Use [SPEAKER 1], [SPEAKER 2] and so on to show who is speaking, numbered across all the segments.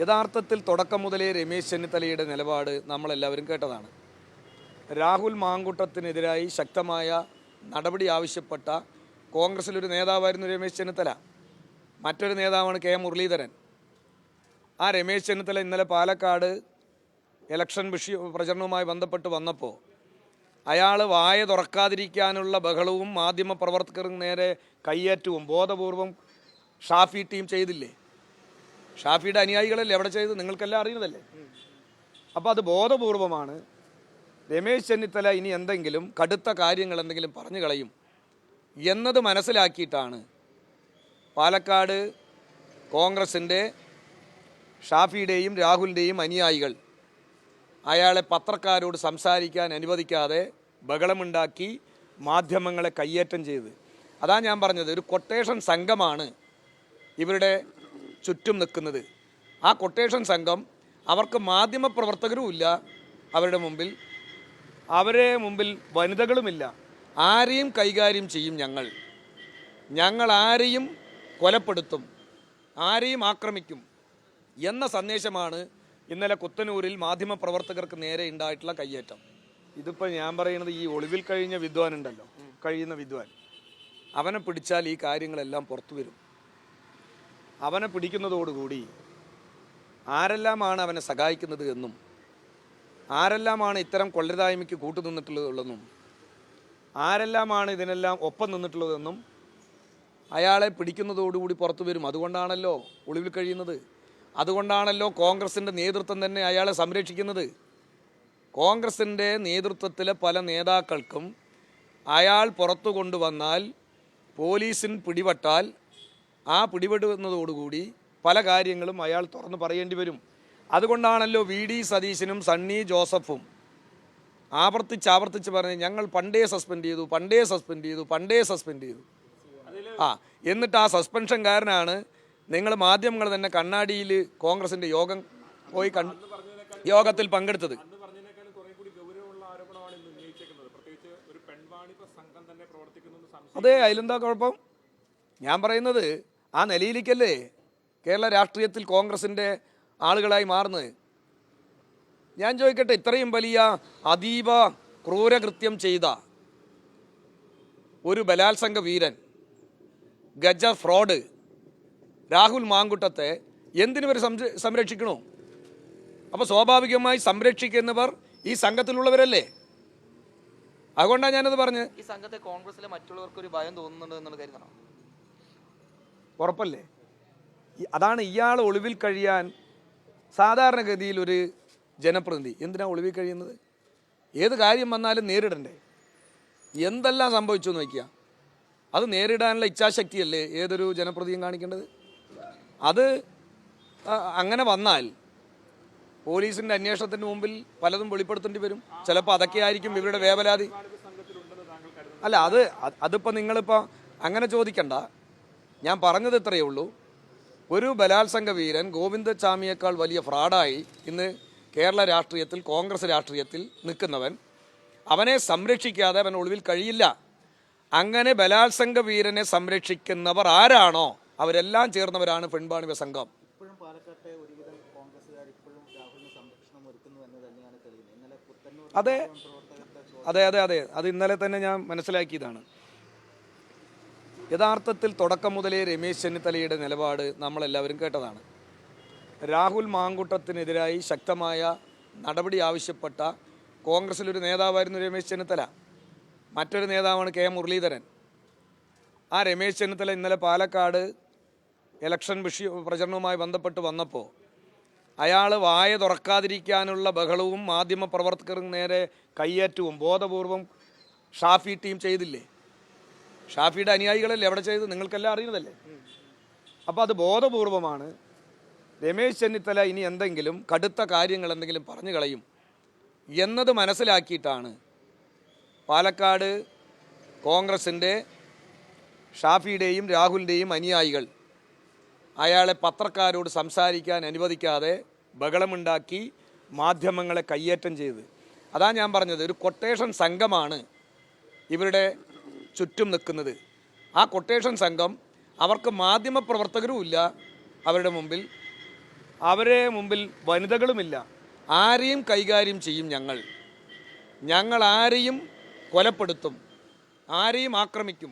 [SPEAKER 1] യഥാർത്ഥത്തിൽ തുടക്കം മുതലേ രമേശ് ചെന്നിത്തലയുടെ നിലപാട് നമ്മളെല്ലാവരും കേട്ടതാണ്. രാഹുൽ മാങ്കൂട്ടത്തിനെതിരായി ശക്തമായ നടപടി ആവശ്യപ്പെട്ട കോൺഗ്രസിലൊരു നേതാവായിരുന്നു രമേശ് ചെന്നിത്തല. മറ്റൊരു നേതാവാണ് കെ മുരളീധരൻ. ആ രമേശ് ചെന്നിത്തല ഇന്നലെ പാലക്കാട് ഇലക്ഷൻ പ്രചരണവുമായി ബന്ധപ്പെട്ട് വന്നപ്പോൾ അയാൾ വായ തുറക്കാതിരിക്കാനുള്ള ബഹളവും മാധ്യമപ്രവർത്തകർക്ക് നേരെ കയ്യേറ്റവും ബോധപൂർവം ഷാഫി ടീം ചെയ്തില്ലേ? ഷാഫിയുടെ അനുയായികളല്ലേ എവിടെ ചെയ്ത്? നിങ്ങൾക്കെല്ലാം അറിയുന്നതല്ലേ. അപ്പോൾ അത് ബോധപൂർവമാണ്. രമേശ് ചെന്നിത്തല ഇനി എന്തെങ്കിലും കടുത്ത കാര്യങ്ങൾ എന്തെങ്കിലും പറഞ്ഞു കളയും എന്നത് മനസ്സിലാക്കിയിട്ടാണ് പാലക്കാട് കോൺഗ്രസിൻ്റെ ഷാഫിയുടെയും രാഹുലിൻ്റെയും അനുയായികൾ അയാളെ പത്രക്കാരോട് സംസാരിക്കാൻ അനുവദിക്കാതെ ബഹളമുണ്ടാക്കി മാധ്യമങ്ങളെ കയ്യേറ്റം ചെയ്ത്. അതാ ഞാൻ പറഞ്ഞത്, ഒരു കൊട്ടേഷൻ സംഘമാണ് ഇവരുടെ ചുറ്റും നിൽക്കുന്നത്. ആ കൊട്ടേഷൻ സംഘം, അവർക്ക് മാധ്യമപ്രവർത്തകരും ഇല്ല അവരുടെ മുമ്പിൽ, അവരെ മുമ്പിൽ വനിതകളുമില്ല. ആരെയും കൈകാര്യം ചെയ്യും ഞങ്ങൾ ആരെയും കൊലപ്പെടുത്തും, ആരെയും ആക്രമിക്കും എന്ന സന്ദേശമാണ് ഇന്നലെ കുത്തനൂരിൽ മാധ്യമപ്രവർത്തകർക്ക് നേരെ ഉണ്ടായിട്ടുള്ള കയ്യേറ്റം. ഇതിപ്പോൾ ഞാൻ പറയുന്നത്, ഈ ഒളിവിൽ കഴിയുന്ന വിദ്വാൻ അവനെ പിടിച്ചാൽ ഈ കാര്യങ്ങളെല്ലാം പുറത്തു വരും. അവനെ പിടിക്കുന്നതോടുകൂടി ആരെല്ലാമാണ് അവനെ സഹായിക്കുന്നത് എന്നും ആരെല്ലാമാണ് ഇത്തരം കൊള്ളരുതായ്മയ്ക്ക് കൂട്ടുനിന്നിട്ടുള്ളതെന്നും ആരെല്ലാമാണ് ഇതിനെല്ലാം ഒപ്പം നിന്നിട്ടുള്ളതെന്നും അയാളെ പിടിക്കുന്നതോടുകൂടി പുറത്തു വരും. അതുകൊണ്ടാണല്ലോ ഒളിവിൽ കഴിയുന്നത്. അതുകൊണ്ടാണല്ലോ കോൺഗ്രസിൻ്റെ നേതൃത്വം തന്നെ അയാളെ സംരക്ഷിക്കുന്നത്. കോൺഗ്രസിൻ്റെ നേതൃത്വത്തിലെ പല നേതാക്കൾക്കും അയാൾ പുറത്തു കൊണ്ടുവന്നാൽ, പോലീസിന് പിടിപെട്ടാൽ, ആ പിടിപെടുന്നതോടുകൂടി പല കാര്യങ്ങളും അയാൾ തുറന്നു പറയേണ്ടി വരും. അതുകൊണ്ടാണല്ലോ VD സതീശനും സണ്ണി ജോസഫും ആവർത്തിച്ച് പറഞ്ഞ് ഞങ്ങൾ പണ്ടേ സസ്പെൻഡ് ചെയ്തു. എന്നിട്ട് ആ സസ്പെൻഷൻകാരനാണ് നിങ്ങൾ മാധ്യമങ്ങൾ തന്നെ കണ്ണാടിയിൽ കോൺഗ്രസിൻ്റെ യോഗത്തിൽ പങ്കെടുത്തത്. അതെ, അതിലെന്താ കുഴപ്പം? ഞാൻ പറയുന്നത്, ആ നിലയിലേക്കല്ലേ കേരള രാഷ്ട്രീയത്തിൽ കോൺഗ്രസിൻ്റെ ആളുകളായി മാറുന്നത്. ഞാൻ ചോദിക്കട്ടെ, ഇത്രയും വലിയ അതീവ ക്രൂരകൃത്യം ചെയ്ത ഒരു ബലാത്സംഗ വീരൻ, ഗജ ഫ്രോഡ് രാഹുൽ മാങ്കൂട്ടത്തെ എന്തിനവർ സംരക്ഷിക്കണോ? അപ്പോൾ സ്വാഭാവികമായി സംരക്ഷിക്കുന്നവർ ഈ സംഘത്തിലുള്ളവരല്ലേ. അതുകൊണ്ടാണ് ഞാനത് പറഞ്ഞത്.
[SPEAKER 2] ഈ സംഘത്തെ കോൺഗ്രസിലെ മറ്റുള്ളവർക്ക് ഒരു ഭയം തോന്നുന്നുണ്ട് എന്നുള്ള കരുതണം.
[SPEAKER 1] ഉറപ്പല്ലേ? അതാണ് ഇയാൾ ഒളിവിൽ കഴിയാൻ സാധാരണഗതിയിൽ ഒരു ജനപ്രതിനിധി എന്തിനാണ് ഒളിവിൽ കഴിയുന്നത്? ഏത് കാര്യം വന്നാലും നേരിടണ്ടേ? എന്തെല്ലാം സംഭവിച്ചു എന്ന് വയ്ക്കുക, അത് നേരിടാനുള്ള ഇച്ഛാശക്തിയല്ലേ ഏതൊരു ജനപ്രതിയും കാണിക്കേണ്ടത്. അത് അങ്ങനെ വന്നാൽ പോലീസിൻ്റെ അന്വേഷണത്തിന് മുമ്പിൽ പലതും വെളിപ്പെടുത്തേണ്ടി വരും. ചിലപ്പോൾ അതൊക്കെ ആയിരിക്കും ഇവരുടെ വേവലാതി. അല്ല, അതിപ്പോൾ നിങ്ങളിപ്പോൾ അങ്ങനെ ചോദിക്കണ്ട. ഞാൻ പറഞ്ഞത് ഇത്രയേ ഉള്ളൂ. ഒരു ബലാത്സംഗ വീരൻ ഗോവിന്ദസ്വാമിയേക്കാൾ വലിയ ഫ്രോഡായി ഇന്ന് കേരള രാഷ്ട്രീയത്തിൽ, കോൺഗ്രസ് രാഷ്ട്രീയത്തിൽ നിൽക്കുന്നവൻ, അവനെ സംരക്ഷിക്കാതെ അവൻ ഒളിവിൽ കഴിയില്ല. അങ്ങനെ ബലാത്സംഗ വീരനെ സംരക്ഷിക്കുന്നവർ ആരാണോ അവരെല്ലാം ചേർന്നവരാണ് പെൺവാണിഭ സംഘം. അതെ, അത് ഇന്നലെ തന്നെ ഞാൻ മനസ്സിലാക്കിയതാണ്. യഥാർത്ഥത്തിൽ തുടക്കം മുതലേ രമേശ് ചെന്നിത്തലയുടെ നിലപാട് നമ്മളെല്ലാവരും കേട്ടതാണ്. രാഹുൽ മാങ്കൂട്ടത്തിനെതിരായി ശക്തമായ നടപടി ആവശ്യപ്പെട്ട കോൺഗ്രസിലൊരു നേതാവായിരുന്നു രമേശ് ചെന്നിത്തല. മറ്റൊരു നേതാവാണ് കെ മുരളീധരൻ. ആ രമേശ് ചെന്നിത്തല ഇന്നലെ പാലക്കാട് ഇലക്ഷൻ പ്രചരണവുമായി ബന്ധപ്പെട്ട് വന്നപ്പോൾ അയാൾ വായ തുറക്കാതിരിക്കാനുള്ള ബഹളവും മാധ്യമപ്രവർത്തകർക്ക് നേരെ കയ്യേറ്റവും ബോധപൂർവം ഷാഫി ടീം ചെയ്തില്ലേ? ഷാഫിയുടെ അനുയായികളല്ലേ എവിടെ ചെയ്ത്? നിങ്ങൾക്കെല്ലാം അറിയുന്നതല്ലേ. അപ്പോൾ അത് ബോധപൂർവമാണ്. രമേശ് ചെന്നിത്തല ഇനി എന്തെങ്കിലും കടുത്ത കാര്യങ്ങൾ എന്തെങ്കിലും പറഞ്ഞു കളയും എന്നത് മനസ്സിലാക്കിയിട്ടാണ് പാലക്കാട് കോൺഗ്രസിൻ്റെ ഷാഫിയുടെയും രാഹുലിൻ്റെയും അനുയായികൾ അയാളെ പത്രക്കാരോട് സംസാരിക്കാൻ അനുവദിക്കാതെ ബഹളമുണ്ടാക്കി മാധ്യമങ്ങളെ കയ്യേറ്റം ചെയ്ത്. അതാ ഞാൻ പറഞ്ഞത്, ഒരു കൊട്ടേഷൻ സംഘമാണ് ഇവരുടെ ചുറ്റും നിൽക്കുന്നത്. ആ കൊട്ടേഷൻ സംഘം, അവർക്ക് മാധ്യമപ്രവർത്തകരും ഇല്ല അവരുടെ മുമ്പിൽ, അവരെ മുമ്പിൽ വനിതകളുമില്ല, ആരെയും കൈകാര്യം ചെയ്യും ഞങ്ങൾ ആരെയും കൊലപ്പെടുത്തും, ആരെയും ആക്രമിക്കും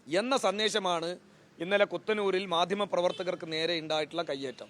[SPEAKER 1] എന്ന സന്ദേശമാണ് ഇന്നലെ കുത്തനൂരിൽ മാധ്യമപ്രവർത്തകർക്ക് നേരെ ഉണ്ടായിട്ടുള്ള കയ്യേറ്റം.